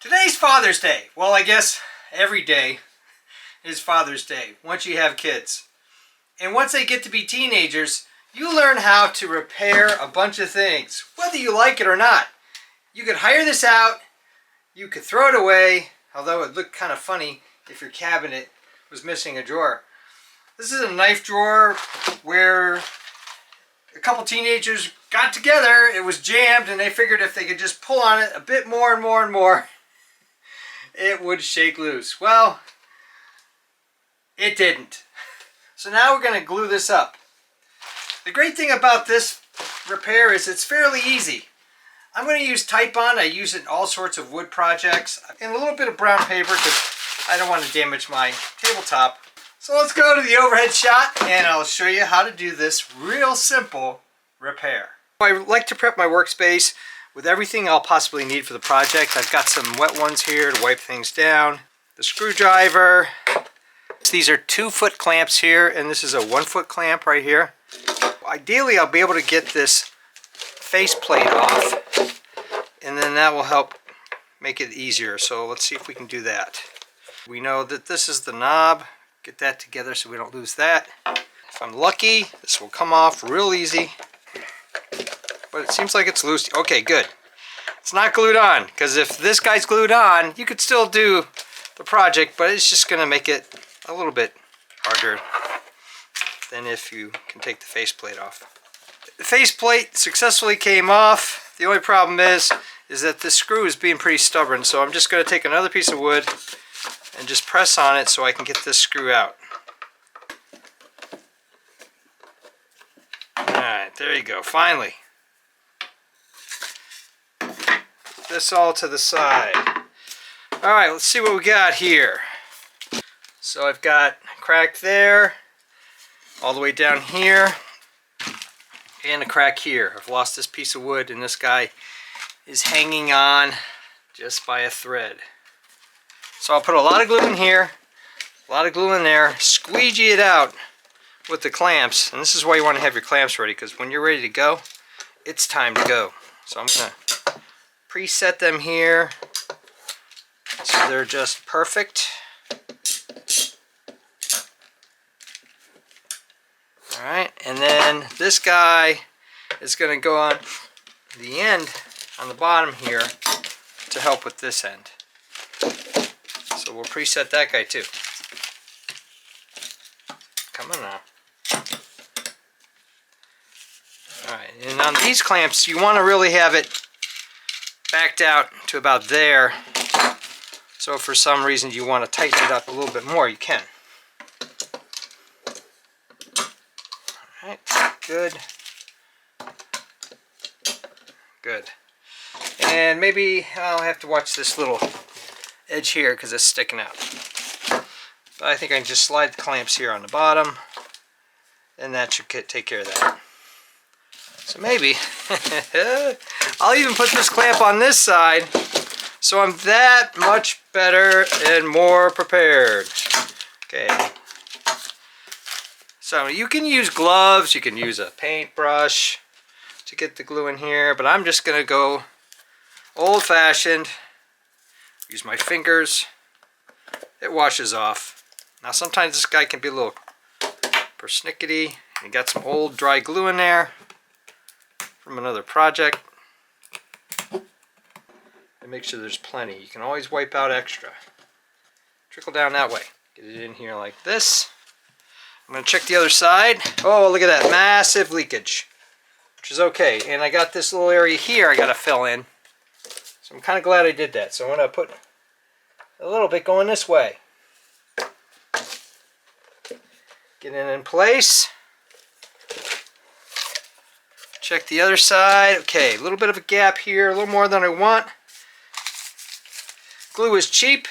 Today's Father's Day. Well, I guess every day is Father's Day once you have kids. And once they get to be teenagers, you learn how to repair a bunch of things, whether you like it or not. You could hire this out, you could throw it away, although it looked kind of funny if your cabinet was missing a drawer. This is a knife drawer where a couple teenagers got together, it was jammed, and they figured if they could just pull on it a bit more and more and more, it would shake loose. Well, it didn't. So now we're going to glue this up. The great thing about this repair is it's fairly easy. I'm going to use Titebond. I use it in all sorts of wood projects. And a little bit of brown paper because I don't want to damage my tabletop. So let's go to the overhead shot and I'll show you how to do this real simple repair. I like to prep my workspace with everything I'll possibly need for the project. I've got some wet ones here to wipe things down. The screwdriver. These are 2-foot clamps here, and this is a 1-foot clamp right here. Ideally, I'll be able to get this faceplate off, and then that will help make it easier. So let's see if we can do that. We know that this is the knob. Get that together so we don't lose that. If I'm lucky, this will come off real easy. But it seems like it's loose. Okay, good. It's not glued on, because if this guy's glued on, you could still do the project, but it's just going to make it a little bit harder than if you can take the faceplate off. The faceplate successfully came off. The only problem is that this screw is being pretty stubborn, so I'm just going to take another piece of wood and just press on it so I can get this screw out. Alright, there you go, finally. Put this all to the side. Alright, let's see what we got here. So I've got a crack there, all the way down here, and a crack here. I've lost this piece of wood, and this guy is hanging on just by a thread. So I'll put a lot of glue in here, a lot of glue in there, squeegee it out with the clamps. And this is why you want to have your clamps ready, because when you're ready to go, it's time to go. So I'm going to preset them here so they're just perfect. Alright, and then this guy is going to go on the end, on the bottom here, to help with this end. So we'll preset that guy too. Come on now. Alright, and on these clamps, you want to really have it backed out to about there. So if for some reason you want to tighten it up a little bit more, you can. Alright, good. Good. And maybe I'll have to watch this little edge here because it's sticking out. But I think I can just slide the clamps here on the bottom, and that should take care of that. So maybe I'll even put this clamp on this side so I'm that much better and more prepared. Okay. So you can use gloves, you can use a paintbrush to get the glue in here, but I'm just going to go old-fashioned. Use my fingers. It washes off. Now sometimes this guy can be a little persnickety. You got some old dry glue in there from another project. And make sure there's plenty. You can always wipe out extra. Trickle down that way. Get it in here like this. I'm going to check the other side. Oh, look at that massive leakage, which is okay. And I got this little area here I got to fill in. So I'm kind of glad I did that. So I'm going to put a little bit going this way. Get it in place. Check the other side. Okay, a little bit of a gap here, a little more than I want. Glue is cheap.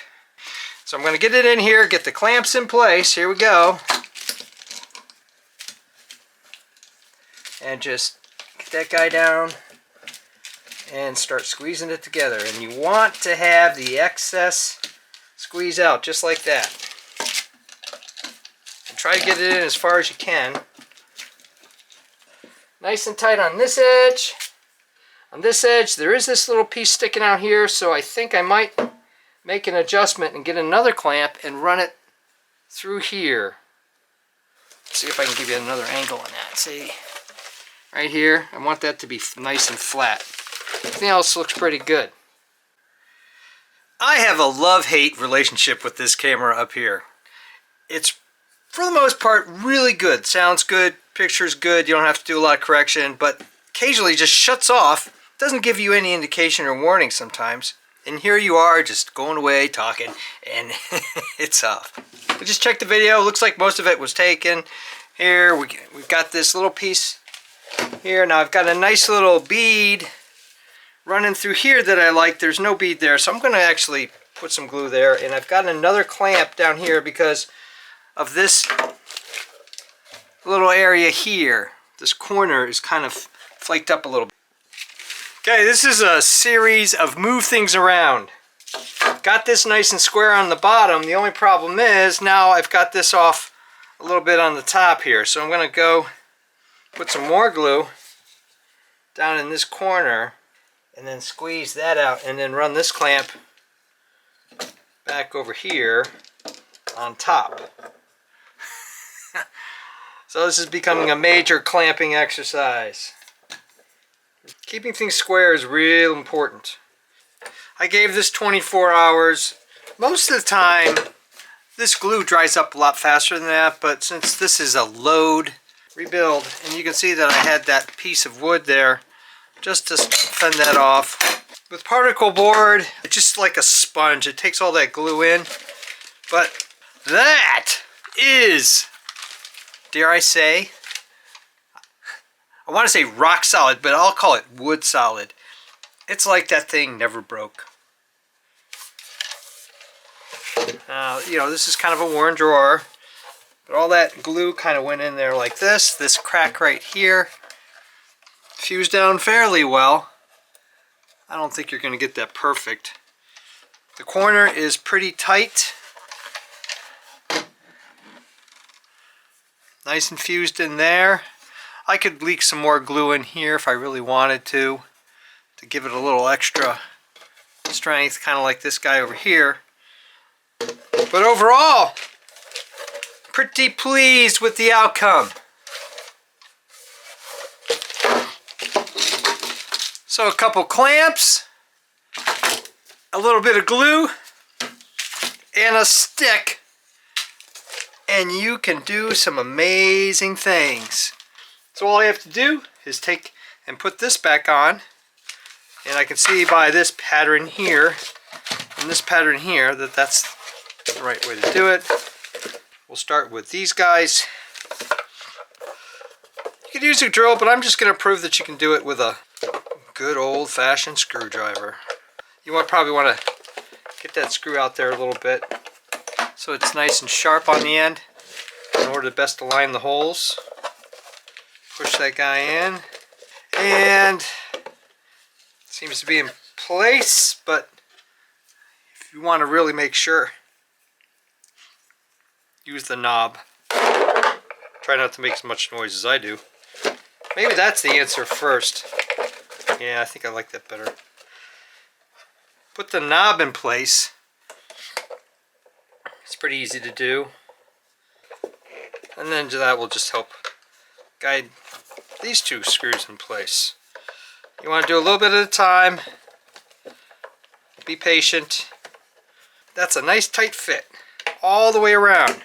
So I'm going to get it in here, get the clamps in place. Here we go. And just get that guy down and start squeezing it together. And you want to have the excess squeeze out just like that. And try to get it in as far as you can. Nice and tight on this edge. On this edge there is this little piece sticking out here, so I think I might make an adjustment and get another clamp and run it through here. Let's see if I can give you another angle on that. See, right here, I want that to be nice and flat. Everything else looks pretty good. I have a love-hate relationship with this camera up here. It's, for the most part, really good. Sounds good, picture's good, you don't have to do a lot of correction, but occasionally just shuts off. Doesn't give you any indication or warning sometimes. And here you are just going away talking and it's off. We just checked the video. Looks like most of it was taken. Here we've got this little piece here. Now I've got a nice little bead running through here that I like. There's no bead there, so I'm going to actually put some glue there. And I've got another clamp down here because of this little area here. This corner is kind of flaked up a little bit. Okay, this is a series of move things around. Got this nice and square on the bottom. The only problem is now I've got this off a little bit on the top here. So I'm going to go put some more glue down in this corner and then squeeze that out and then run this clamp back over here on top. So this is becoming a major clamping exercise. Keeping things square is real important. I gave this 24 hours. Most of the time, this glue dries up a lot faster than that, but since this is a load rebuild, and you can see that I had that piece of wood there, just to fend that off. With particle board, it's just like a sponge. It takes all that glue in, but that is, dare I say, I want to say rock solid, but I'll call it wood solid. It's like that thing never broke. You know, this is kind of a worn drawer, but all that glue kind of went in there like this. This crack right here fused down fairly well. I don't think you're going to get that perfect. The corner is pretty tight. Nice and fused in there. I could leak some more glue in here if I really wanted to give it a little extra strength, kind of like this guy over here. But overall, pretty pleased with the outcome. So a couple clamps, a little bit of glue, and a stick, and you can do some amazing things. So all I have to do is take and put this back on, and I can see by this pattern here and this pattern here that that's the right way to do it. We'll start with these guys. You could use a drill, but I'm just going to prove that you can do it with a good old-fashioned screwdriver. You probably want to get that screw out there a little bit so it's nice and sharp on the end in order to best align the holes. Push that guy in, and it seems to be in place, but if you want to really make sure, use the knob. Try not to make as much noise as I do. Maybe that's the answer first. Yeah, I think I like that better. Put the knob in place. It's pretty easy to do. And then that will just help guide these two screws in place. You want to do a little bit at a time. Be patient. That's a nice tight fit all the way around.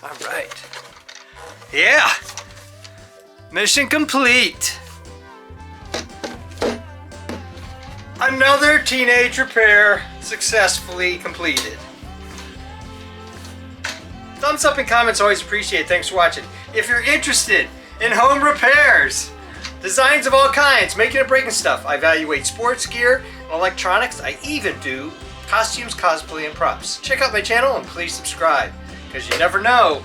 All right. Yeah. Mission complete. Another teenage repair successfully completed. Thumbs up and comments always appreciated. Thanks for watching. If you're interested in home repairs, designs of all kinds, making and breaking stuff, I evaluate sports gear and electronics. I even do costumes, cosplay, and props. Check out my channel and please subscribe, because you never know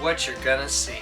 what you're gonna see.